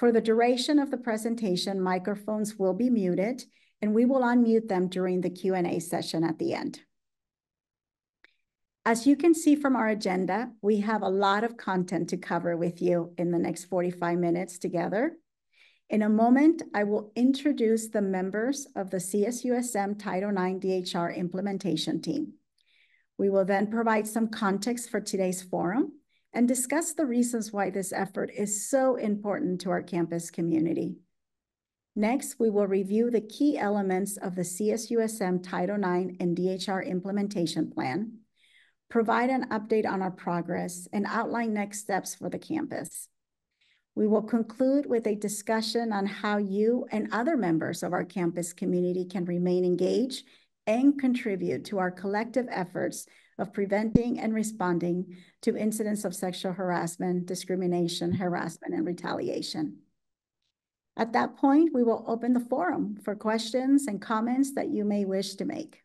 For the duration of the presentation, microphones will be muted, and we will unmute them during the Q&A session at the end. As you can see from our agenda, we have a lot of content to cover with you in the next 45 minutes together. In a moment, I will introduce the members of the CSUSM Title IX DHR implementation team. We will then provide some context for today's forum and discuss the reasons why this effort is so important to our campus community. Next, we will review the key elements of the CSUSM Title IX and DHR implementation plan, provide an update on our progress, and outline next steps for the campus. We will conclude with a discussion on how you and other members of our campus community can remain engaged and contribute to our collective efforts of preventing and responding to incidents of sexual harassment, discrimination, harassment, and retaliation. At that point, we will open the forum for questions and comments that you may wish to make.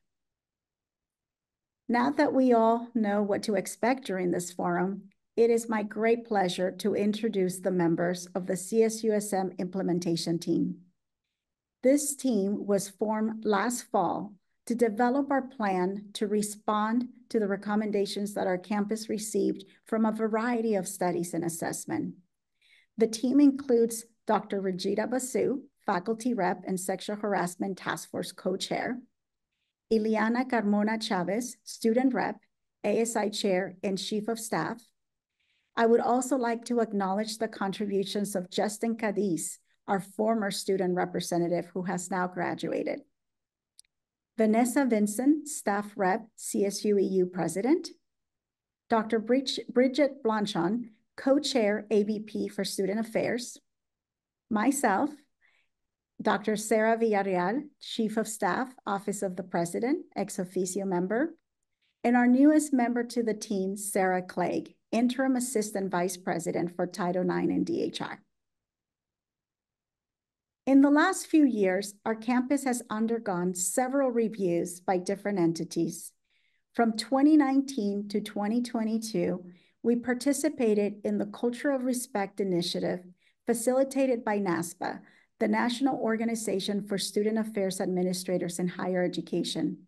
Now that we all know what to expect during this forum, it is my great pleasure to introduce the members of the CSUSM implementation team. This team was formed last fall to develop our plan to respond to the recommendations that our campus received from a variety of studies and assessment. The team includes Dr. Regina Basu, Faculty Rep and Sexual Harassment Task Force Co-Chair, Ileana Carmona Chavez, Student Rep, ASI Chair and Chief of Staff. I would also like to acknowledge the contributions of Justin Cadiz, our former student representative who has now graduated. Vanessa Vincent, Staff Rep, CSU EU President. Dr. Bridget Blanchon, Co-Chair AVP for Student Affairs. Myself, Dr. Sarah Villarreal, Chief of Staff, Office of the President, ex officio member, and our newest member to the team, Sarah Clegg, Interim Assistant Vice President for Title IX and DHR. In the last few years, our campus has undergone several reviews by different entities. From 2019 to 2022, we participated in the Culture of Respect initiative facilitated by NASPA, the National Organization for Student Affairs Administrators in Higher Education.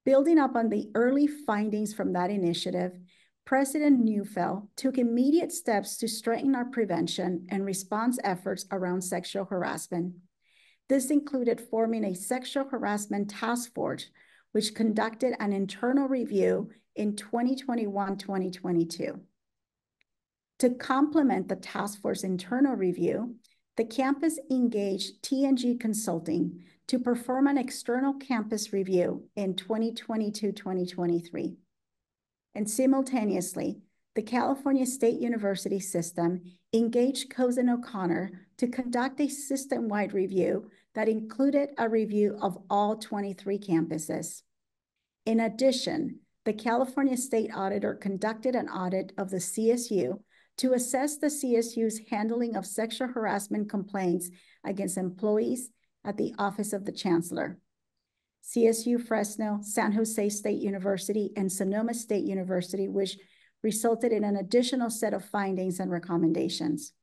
Building up on the early findings from that initiative, President Neufeld took immediate steps to strengthen our prevention and response efforts around sexual harassment. This included forming a sexual harassment task force, which conducted an internal review in 2021-2022. To complement the task force internal review, the campus engaged T&G Consulting to perform an external campus review in 2022-2023. And simultaneously, the California State University system engaged Cozen O'Connor to conduct a system-wide review that included a review of all 23 campuses. In addition, the California State Auditor conducted an audit of the CSU to assess the CSU's handling of sexual harassment complaints against employees at the Office of the Chancellor. CSU, Fresno, San Jose State University, and Sonoma State University, which resulted in an additional set of findings and recommendations.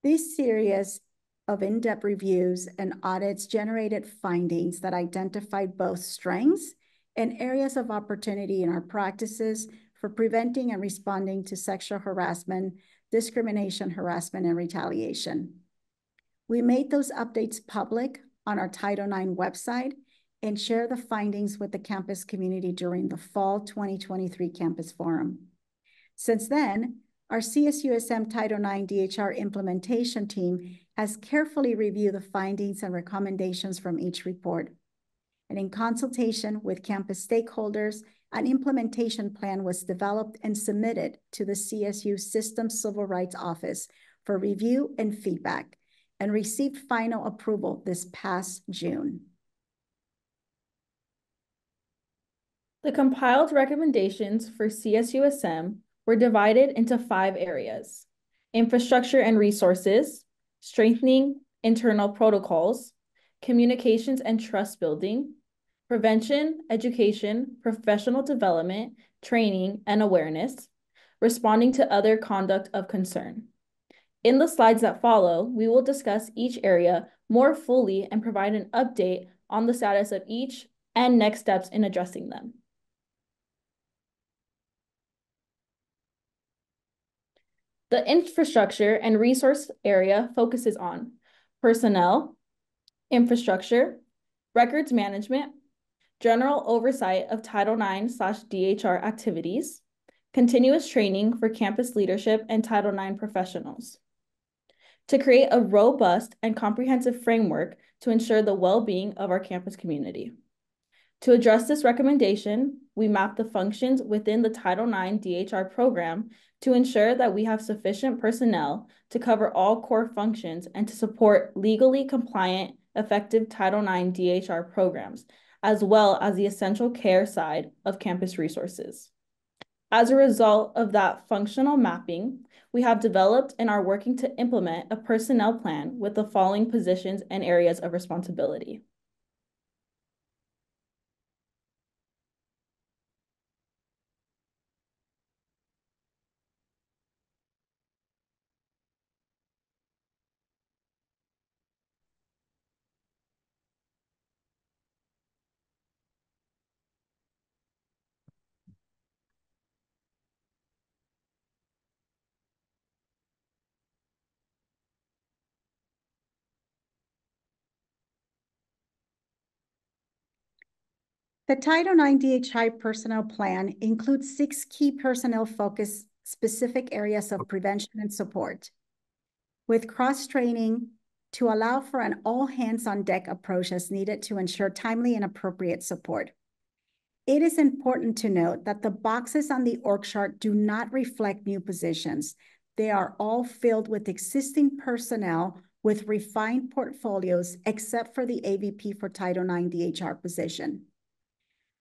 This series of in-depth reviews and audits generated findings that identified both strengths and areas of opportunity in our practices for preventing and responding to sexual harassment, discrimination, harassment, and retaliation. We made those updates public on our Title IX website and share the findings with the campus community during the fall 2023 campus forum. Since then, our CSUSM Title IX DHR implementation team has carefully reviewed the findings and recommendations from each report. And in consultation with campus stakeholders, an implementation plan was developed and submitted to the CSU System Civil Rights Office for review and feedback, and received final approval this past June. The compiled recommendations for CSUSM were divided into 5 areas: infrastructure and resources, strengthening internal protocols, communications and trust building, prevention, education, professional development, training, and awareness, responding to other conduct of concern. In the slides that follow, we will discuss each area more fully and provide an update on the status of each and next steps in addressing them. The infrastructure and resource area focuses on personnel, infrastructure, records management, general oversight of Title IX/DHR activities, continuous training for campus leadership and Title IX professionals. To create a robust and comprehensive framework to ensure the well-being of our campus community. To address this recommendation, we map the functions within the Title IX DHR program to ensure that we have sufficient personnel to cover all core functions and to support legally compliant, effective Title IX DHR programs, as well as the essential care side of campus resources. As a result of that functional mapping, we have developed and are working to implement a personnel plan with the following positions and areas of responsibility. The Title IX DHI personnel plan includes 6 key personnel-focused specific areas of prevention and support, with cross-training to allow for an all-hands-on-deck approach as needed to ensure timely and appropriate support. It is important to note that the boxes on the org chart do not reflect new positions. They are all filled with existing personnel with refined portfolios, except for the AVP for Title IX DHR position.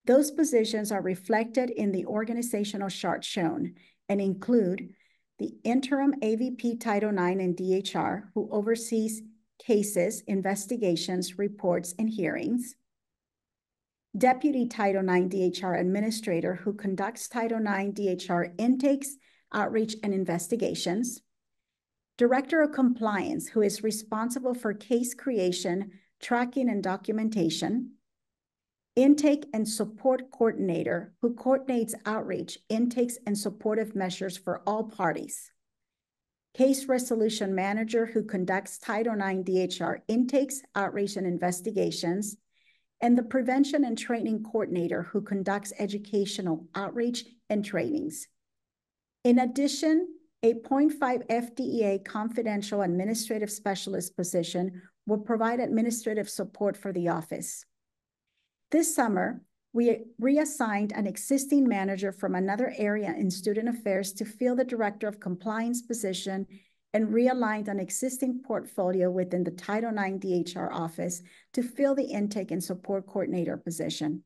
Those positions are reflected in the organizational chart shown and include the interim AVP Title IX and DHR, who oversees cases, investigations, reports, and hearings. Deputy Title IX DHR Administrator, who conducts Title IX DHR intakes, outreach, and investigations. Director of Compliance, who is responsible for case creation, tracking, and documentation. Intake and Support Coordinator, who coordinates outreach, intakes, and supportive measures for all parties. Case Resolution Manager, who conducts Title IX DHR intakes, outreach, and investigations. And the Prevention and Training Coordinator, who conducts educational outreach and trainings. In addition, a 0.5 FTEA confidential administrative specialist position will provide administrative support for the office. This summer, we reassigned an existing manager from another area in student affairs to fill the Director of Compliance position and realigned an existing portfolio within the Title IX DHR office to fill the Intake and Support Coordinator position.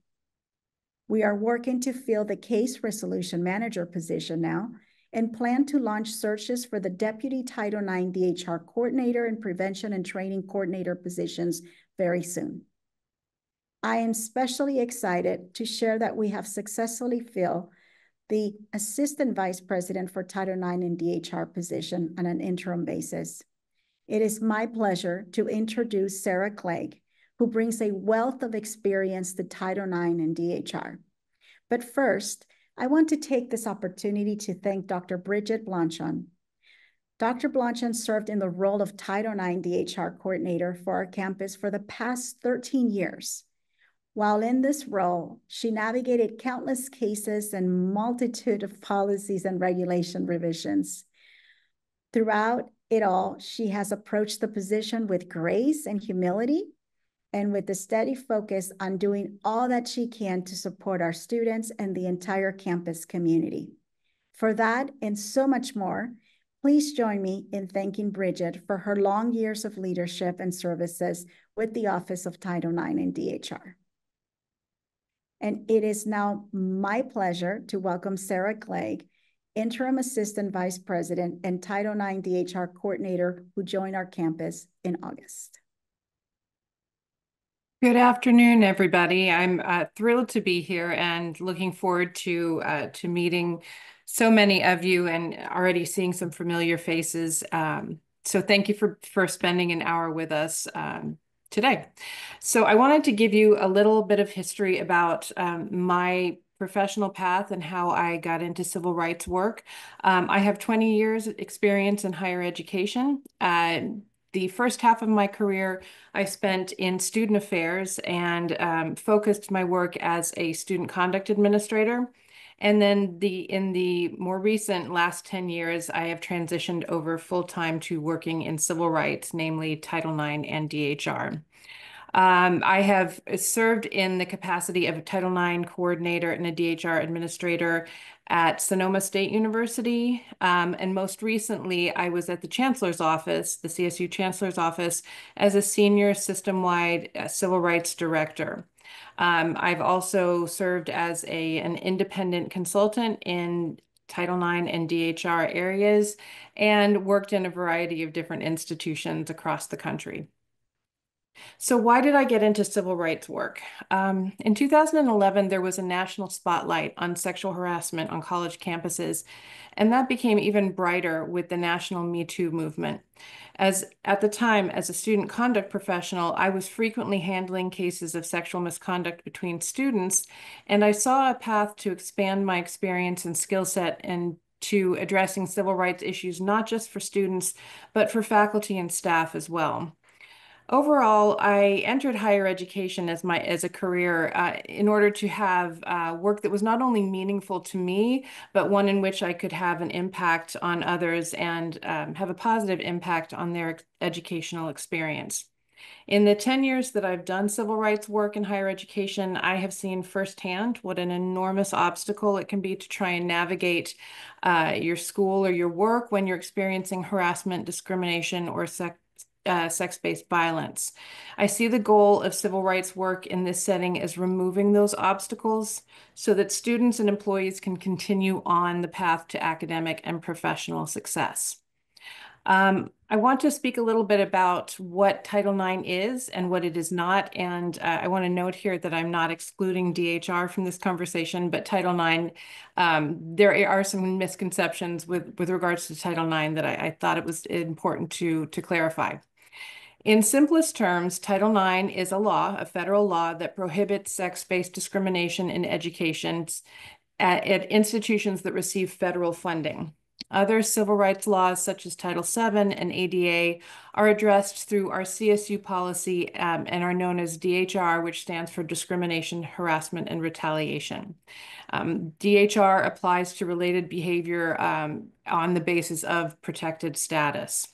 We are working to fill the Case Resolution Manager position now and plan to launch searches for the Deputy Title IX DHR Coordinator and Prevention and Training Coordinator positions very soon. I am especially excited to share that we have successfully filled the Assistant Vice President for Title IX and DHR position on an interim basis. It is my pleasure to introduce Sarah Clegg, who brings a wealth of experience to Title IX and DHR. But first, I want to take this opportunity to thank Dr. Bridget Blanchon. Dr. Blanchon served in the role of Title IX DHR coordinator for our campus for the past 13 years. While in this role, she navigated countless cases and multitude of policies and regulation revisions. Throughout it all, she has approached the position with grace and humility, and with a steady focus on doing all that she can to support our students and the entire campus community. For that and so much more, please join me in thanking Bridget for her long years of leadership and services with the Office of Title IX and DHR. And it is now my pleasure to welcome Sarah Clegg, Interim Assistant Vice President and Title IX DHR Coordinator, who joined our campus in August. Good afternoon, everybody. I'm thrilled to be here and looking forward to meeting so many of you and already seeing some familiar faces So thank you for spending an hour with us today. So I wanted to give you a little bit of history about my professional path and how I got into civil rights work. I have 20 years experience in higher education. The first half of my career, I spent in student affairs and focused my work as a student conduct administrator. And then in the more recent last 10 years, I have transitioned over full-time to working in civil rights, namely Title IX and DHR. I have served in the capacity of a Title IX coordinator and a DHR administrator at Sonoma State University. And most recently, I was at the Chancellor's Office, the CSU Chancellor's Office, as a senior system-wide civil rights director. I've also served as an independent consultant in Title IX and DHR areas and worked in a variety of different institutions across the country. So why did I get into civil rights work? In 2011, there was a national spotlight on sexual harassment on college campuses, and that became even brighter with the national Me Too movement. As at the time, as a student conduct professional, I was frequently handling cases of sexual misconduct between students, and I saw a path to expand my experience and skill set and to addressing civil rights issues, not just for students, but for faculty and staff as well. Overall, I entered higher education as a career in order to have work that was not only meaningful to me, but one in which I could have an impact on others and have a positive impact on their educational experience. In the 10 years that I've done civil rights work in higher education, I have seen firsthand what an enormous obstacle it can be to try and navigate your school or your work when you're experiencing harassment, discrimination, or sex-based violence. I see the goal of civil rights work in this setting as removing those obstacles so that students and employees can continue on the path to academic and professional success. I want to speak a little bit about what Title IX is and what it is not. And I want to note here that I'm not excluding DHR from this conversation, but Title IX, there are some misconceptions with regards to Title IX that I thought it was important to clarify. In simplest terms, Title IX is a federal law that prohibits sex-based discrimination in education at institutions that receive federal funding. Other civil rights laws, such as Title VII and ADA, are addressed through our CSU policy and are known as DHR, which stands for Discrimination, Harassment, and Retaliation. DHR applies to related behavior on the basis of protected status.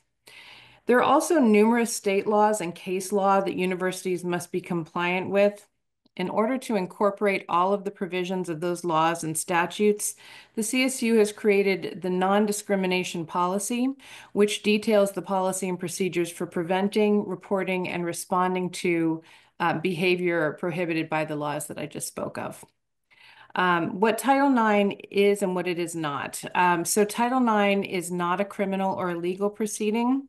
There are also numerous state laws and case law that universities must be compliant with. In order to incorporate all of the provisions of those laws and statutes, the CSU has created the non-discrimination policy, which details the policy and procedures for preventing, reporting, and responding to behavior prohibited by the laws that I just spoke of. What Title IX is and what it is not. So Title IX is not a criminal or a legal proceeding.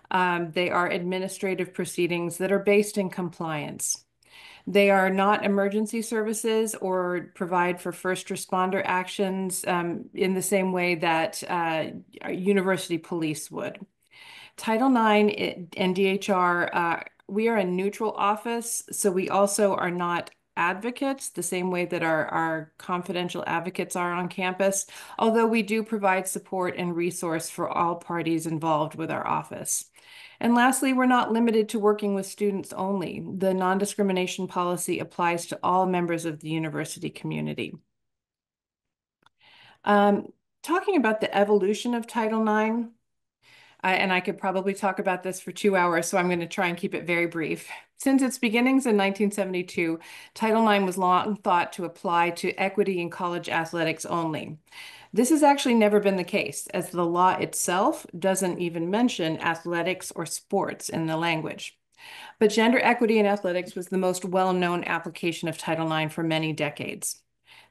They are administrative proceedings that are based in compliance. They are not emergency services or provide for first responder actions in the same way that university police would. Title IX and DHR, we are a neutral office, so we also are not advocates the same way that our confidential advocates are on campus, although we do provide support and resource for all parties involved with our office. And lastly, we're not limited to working with students only. The non-discrimination policy applies to all members of the university community. Talking about the evolution of Title IX, and I could probably talk about this for 2 hours, so I'm going to try and keep it very brief. Since its beginnings in 1972, Title IX was long thought to apply to equity in college athletics only. This has actually never been the case, as the law itself doesn't even mention athletics or sports in the language. But gender equity in athletics was the most well-known application of Title IX for many decades.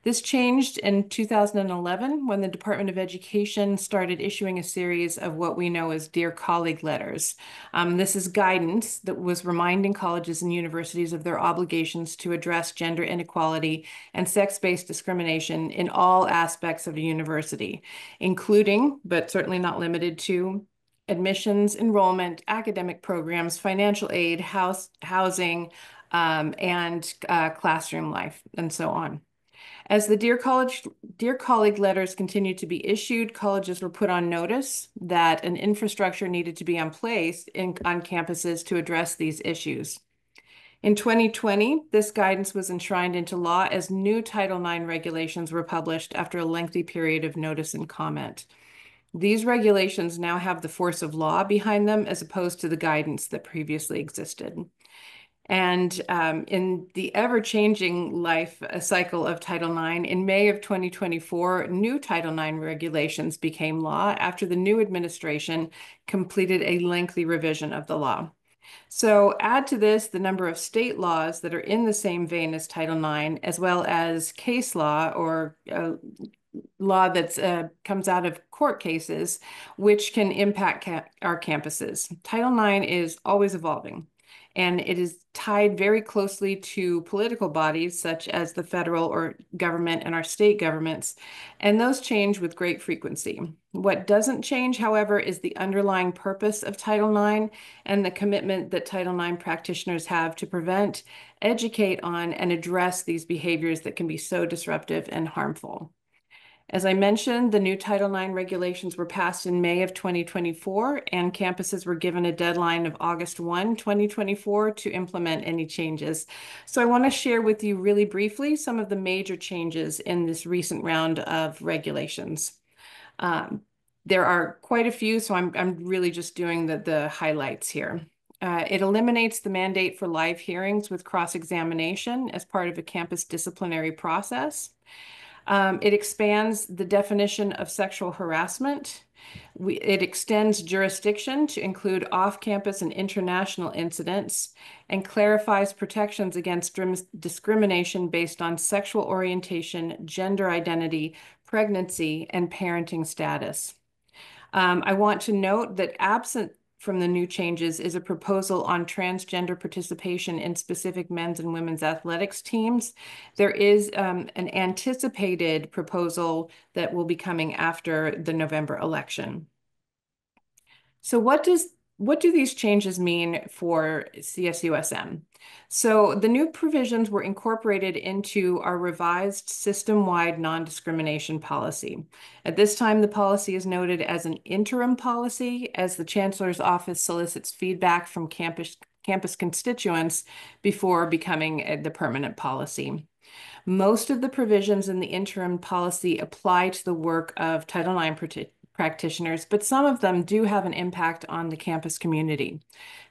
This changed in 2011 when the Department of Education started issuing a series of what we know as Dear Colleague letters. This is guidance that was reminding colleges and universities of their obligations to address gender inequality and sex-based discrimination in all aspects of a university, including, but certainly not limited to, admissions, enrollment, academic programs, financial aid, housing, and classroom life, and so on. As the Dear Colleague letters continued to be issued, colleges were put on notice that an infrastructure needed to be in place on campuses to address these issues. In 2020, this guidance was enshrined into law as new Title IX regulations were published after a lengthy period of notice and comment. These regulations now have the force of law behind them as opposed to the guidance that previously existed. And in the ever-changing life cycle of Title IX, in May of 2024, new Title IX regulations became law after the new administration completed a lengthy revision of the law. So add to this the number of state laws that are in the same vein as Title IX, as well as case law or law that comes out of court cases, which can impact our campuses. Title IX is always evolving, and it is tied very closely to political bodies such as the federal or government and our state governments, and those change with great frequency. What doesn't change, however, is the underlying purpose of Title IX and the commitment that Title IX practitioners have to prevent, educate on, and address these behaviors that can be so disruptive and harmful. As I mentioned, the new Title IX regulations were passed in May of 2024, and campuses were given a deadline of August 1, 2024 to implement any changes. So I want to share with you really briefly some of the major changes in this recent round of regulations. There are quite a few, so I'm really just doing the highlights here. It eliminates the mandate for live hearings with cross-examination as part of a campus disciplinary process. It expands the definition of sexual harassment. It extends jurisdiction to include off-campus and international incidents and clarifies protections against discrimination based on sexual orientation, gender identity, pregnancy, and parenting status. I want to note that absent from the new changes is a proposal on transgender participation in specific men's and women's athletics teams. There is an anticipated proposal that will be coming after the November election. So what do these changes mean for CSUSM? So the new provisions were incorporated into our revised system-wide non-discrimination policy. At this time, the policy is noted as an interim policy as the Chancellor's Office solicits feedback from campus constituents before becoming the permanent policy. Most of the provisions in the interim policy apply to the work of Title IX practitioners, but some of them do have an impact on the campus community.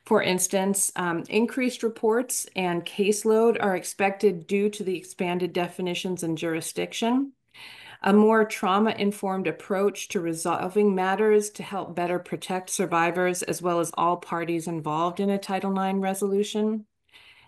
For instance, increased reports and caseload are expected due to the expanded definitions and jurisdiction. A more trauma-informed approach to resolving matters to help better protect survivors as well as all parties involved in a Title IX resolution.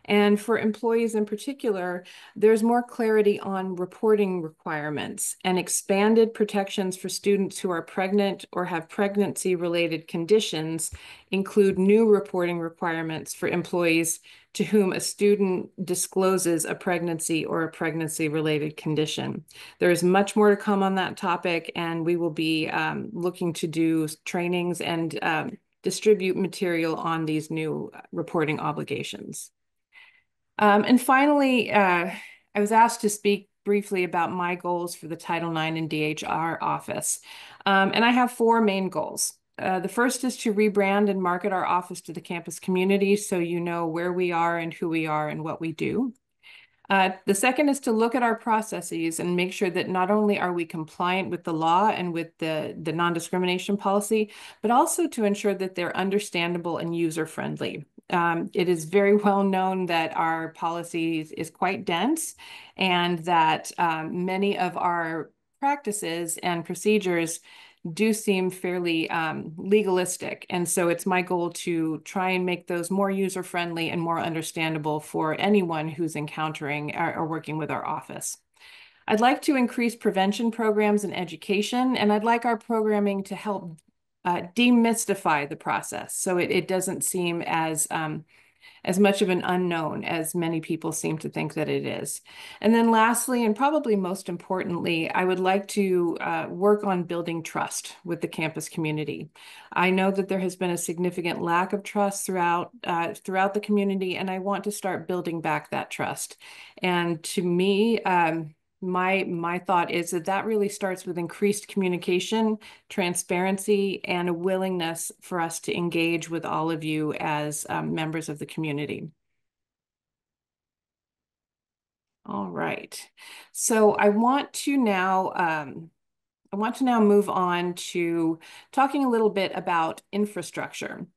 And for employees in particular, there's more clarity on reporting requirements and expanded protections for students who are pregnant or have pregnancy-related conditions include new reporting requirements for employees to whom a student discloses a pregnancy or a pregnancy-related condition. There is much more to come on that topic, and we will be looking to do trainings and distribute material on these new reporting obligations. And finally, I was asked to speak briefly about my goals for the Title IX and DHR office. And I have 4 main goals. The first is to rebrand and market our office to the campus community so you know where we are and who we are and what we do. The second is to look at our processes and make sure that not only are we compliant with the law and with the non-discrimination policy, but also to ensure that they're understandable and user-friendly. It is very well known that our policy is quite dense and that many of our practices and procedures do seem fairly legalistic. And so it's my goal to try and make those more user-friendly and more understandable for anyone who's encountering or working with our office. I'd like to increase prevention programs and education, and I'd like our programming to help demystify the process so it doesn't seem as as much of an unknown as many people seem to think that it is. And then lastly, and probably most importantly, I would like to work on building trust with the campus community. I know that there has been a significant lack of trust throughout the community, and I want to start building back that trust. And to me, my thought is that really starts with increased communication, transparency, and a willingness for us to engage with all of you as members of the community. All right. So I want to now move on to talking a little bit about infrastructure.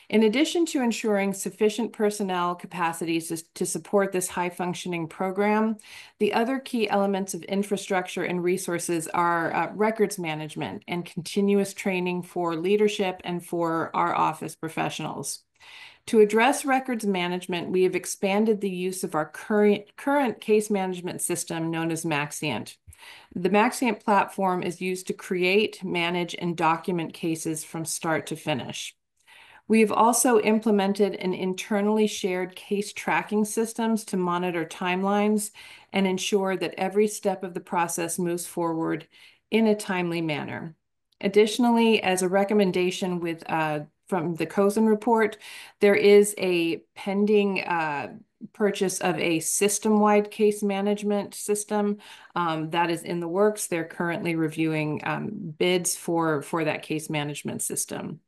In addition to ensuring sufficient personnel capacities to support this high-functioning program, the other key elements of infrastructure and resources are records management and continuous training for leadership and for our office professionals. To address records management, we have expanded the use of our current case management system known as Maxient. The Maxient platform is used to create, manage, and document cases from start to finish. We have also implemented an internally shared case tracking systems to monitor timelines and ensure that every step of the process moves forward in a timely manner. Additionally, as a recommendation from the Cozen report, there is a pending purchase of a system-wide case management system that is in the works. They're currently reviewing bids for that case management system.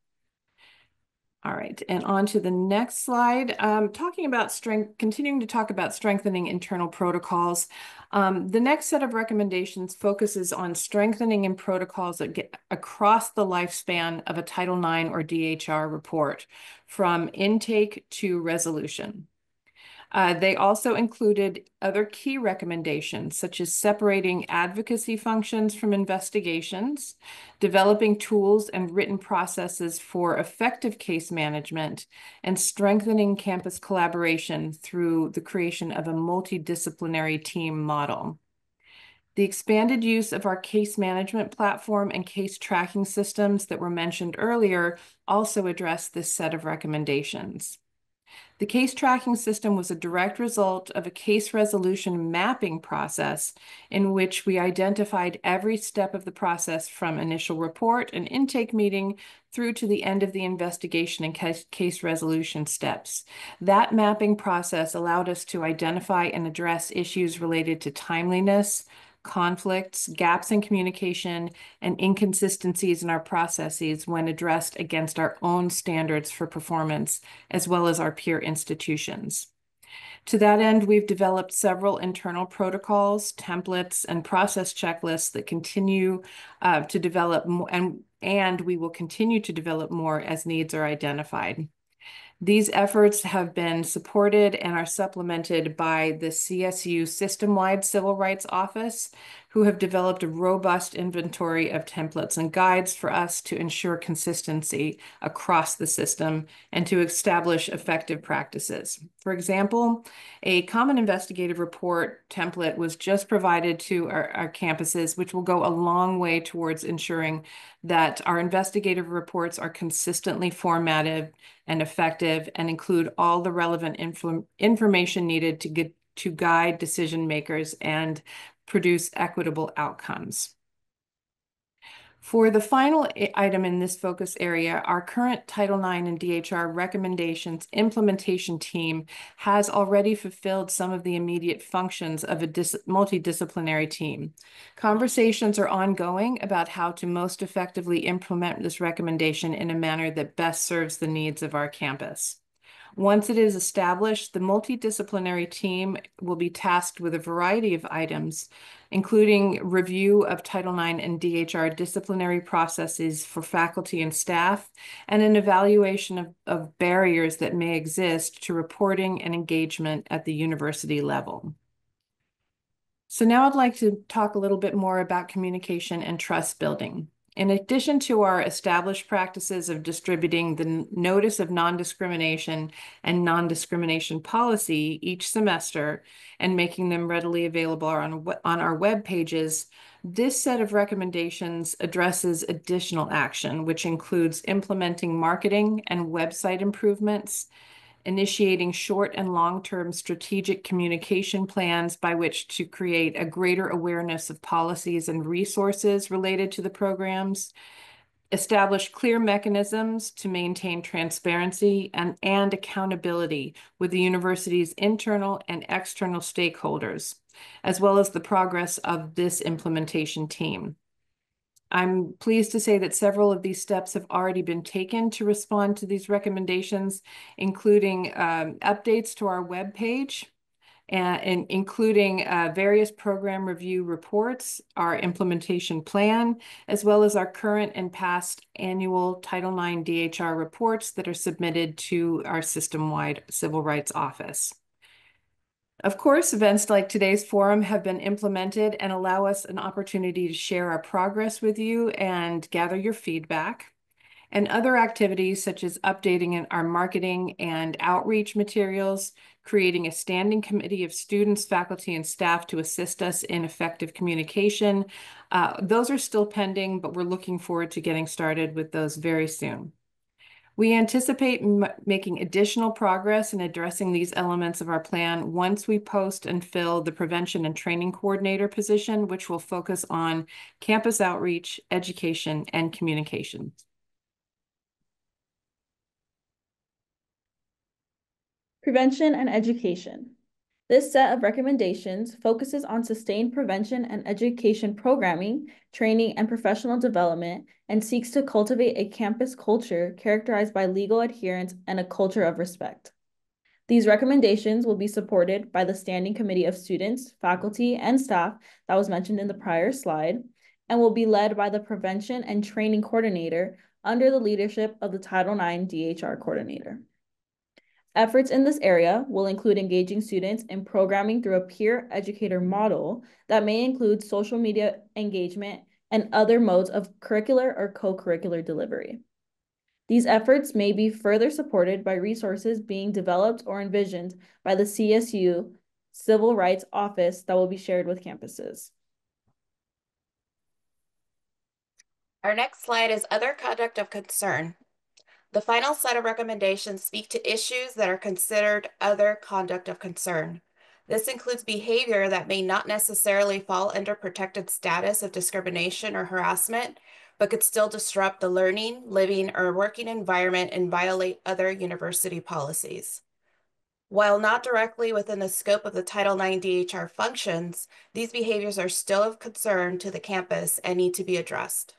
All right, and on to the next slide. Continuing to talk about strengthening internal protocols. The next set of recommendations focuses on strengthening in protocols that get across the lifespan of a Title IX or DHR report, from intake to resolution. They also included other key recommendations, such as separating advocacy functions from investigations, developing tools and written processes for effective case management, and strengthening campus collaboration through the creation of a multidisciplinary team model. The expanded use of our case management platform and case tracking systems that were mentioned earlier also address this set of recommendations. The case tracking system was a direct result of a case resolution mapping process in which we identified every step of the process from initial report and intake meeting through to the end of the investigation and case resolution steps. That mapping process allowed us to identify and address issues related to timeliness, conflicts, gaps in communication, and inconsistencies in our processes when addressed against our own standards for performance, as well as our peer institutions. To that end, we've developed several internal protocols, templates, and process checklists that continue to develop, and we will continue to develop more as needs are identified. These efforts have been supported and are supplemented by the CSU System-Wide Civil Rights Office, who have developed a robust inventory of templates and guides for us to ensure consistency across the system and to establish effective practices. For example, a common investigative report template was just provided to our campuses, which will go a long way towards ensuring that our investigative reports are consistently formatted and effective and include all the relevant information needed to guide decision makers and produce equitable outcomes. For the final item in this focus area, our current Title IX and DHR recommendations implementation team has already fulfilled some of the immediate functions of a multidisciplinary team. Conversations are ongoing about how to most effectively implement this recommendation in a manner that best serves the needs of our campus. Once it is established, the multidisciplinary team will be tasked with a variety of items, including review of Title IX and DHR disciplinary processes for faculty and staff, and an evaluation of barriers that may exist to reporting and engagement at the university level. So now I'd like to talk a little bit more about communication and trust building. In addition to our established practices of distributing the notice of non-discrimination and non-discrimination policy each semester and making them readily available on our web pages, this set of recommendations addresses additional action, which includes implementing marketing and website improvements, initiating short and long-term strategic communication plans by which to create a greater awareness of policies and resources related to the programs, establish clear mechanisms to maintain transparency and accountability with the university's internal and external stakeholders, as well as the progress of this implementation team. I'm pleased to say that several of these steps have already been taken to respond to these recommendations, including updates to our webpage, and including various program review reports, our implementation plan, as well as our current and past annual Title IX DHR reports that are submitted to our system-wide Civil Rights Office. Of course, events like today's forum have been implemented and allow us an opportunity to share our progress with you and gather your feedback. And other activities such as updating our marketing and outreach materials, creating a standing committee of students, faculty, and staff to assist us in effective communication. Those are still pending, but we're looking forward to getting started with those very soon. We anticipate making additional progress in addressing these elements of our plan once we post and fill the prevention and training coordinator position, which will focus on campus outreach, education, and communication. Prevention and education. This set of recommendations focuses on sustained prevention and education programming, training, and professional development, and seeks to cultivate a campus culture characterized by legal adherence and a culture of respect. These recommendations will be supported by the Standing Committee of Students, Faculty, and Staff that was mentioned in the prior slide, and will be led by the Prevention and Training Coordinator under the leadership of the Title IX DHR Coordinator. Efforts in this area will include engaging students in programming through a peer educator model that may include social media engagement and other modes of curricular or co-curricular delivery. These efforts may be further supported by resources being developed or envisioned by the CSU Civil Rights Office that will be shared with campuses. Our next slide is other conduct of concern. The final set of recommendations speak to issues that are considered other conduct of concern. This includes behavior that may not necessarily fall under protected status of discrimination or harassment, but could still disrupt the learning, living, or working environment and violate other university policies. While not directly within the scope of the Title IX DHR functions, these behaviors are still of concern to the campus and need to be addressed.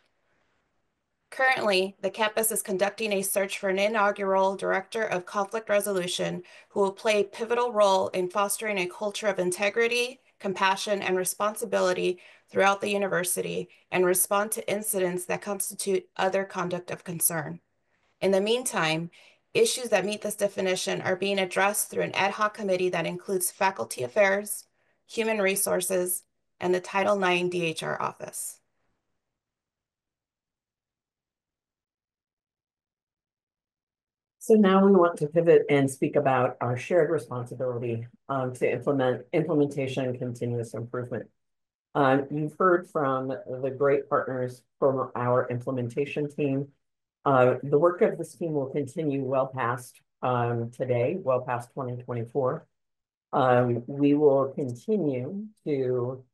Currently, the campus is conducting a search for an inaugural director of conflict resolution who will play a pivotal role in fostering a culture of integrity, compassion, and responsibility throughout the university and respond to incidents that constitute other conduct of concern. In the meantime, issues that meet this definition are being addressed through an ad hoc committee that includes faculty affairs, human resources, and the Title IX DHR office. So now we want to pivot and speak about our shared responsibility to implementation continuous improvement. You've heard from the great partners from our implementation team. The work of this team will continue well past today, well past 2024. We will continue to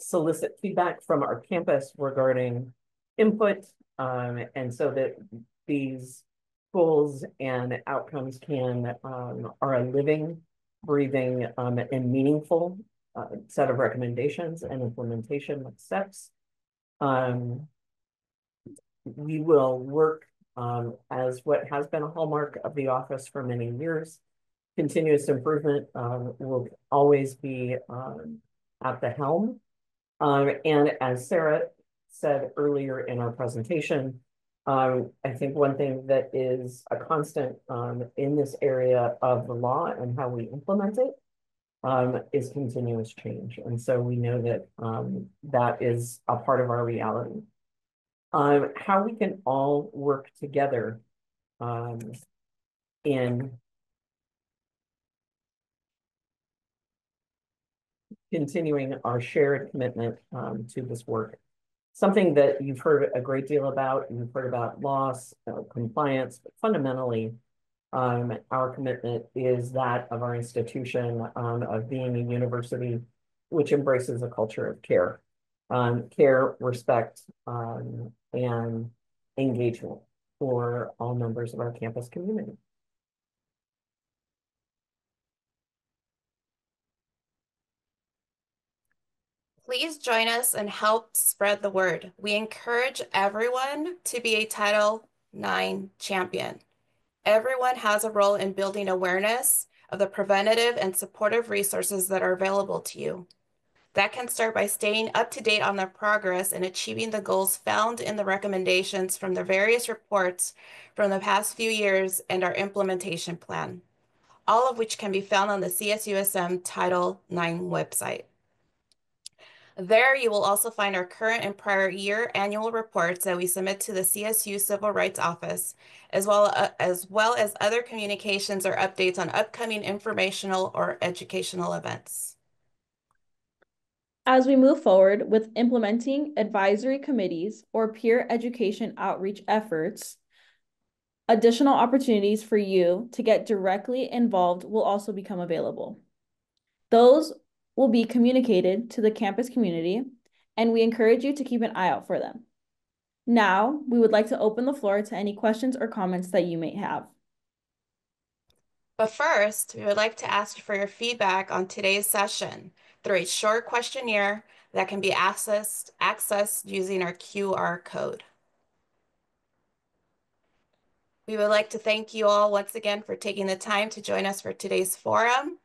solicit feedback from our campus regarding input, and so that these goals and outcomes are a living, breathing, and meaningful set of recommendations and implementation steps. We will work as what has been a hallmark of the office for many years. Continuous improvement will always be at the helm. And as Sarah said earlier in our presentation, I think one thing that is a constant in this area of the law and how we implement it is continuous change. And so we know that that is a part of our reality. How we can all work together in continuing our shared commitment to this work. something that you've heard a great deal about. You've heard about loss, compliance, but fundamentally, our commitment is that of our institution, of being a university which embraces a culture of care, care, respect, and engagement for all members of our campus community. Please join us and help spread the word. We encourage everyone to be a Title IX champion. Everyone has a role in building awareness of the preventative and supportive resources that are available to you. That can start by staying up to date on the progress and achieving the goals found in the recommendations from the various reports from the past few years and our implementation plan, all of which can be found on the CSUSM Title IX website. There, you will also find our current and prior year annual reports that we submit to the CSU Civil Rights Office, as well as other communications or updates on upcoming informational or educational events. As we move forward with implementing advisory committees or peer education outreach efforts, additional opportunities for you to get directly involved will also become available. Those will be communicated to the campus community, and we encourage you to keep an eye out for them. Now, we would like to open the floor to any questions or comments that you may have. But first, we would like to ask you for your feedback on today's session through a short questionnaire that can be accessed using our QR code. We would like to thank you all once again for taking the time to join us for today's forum.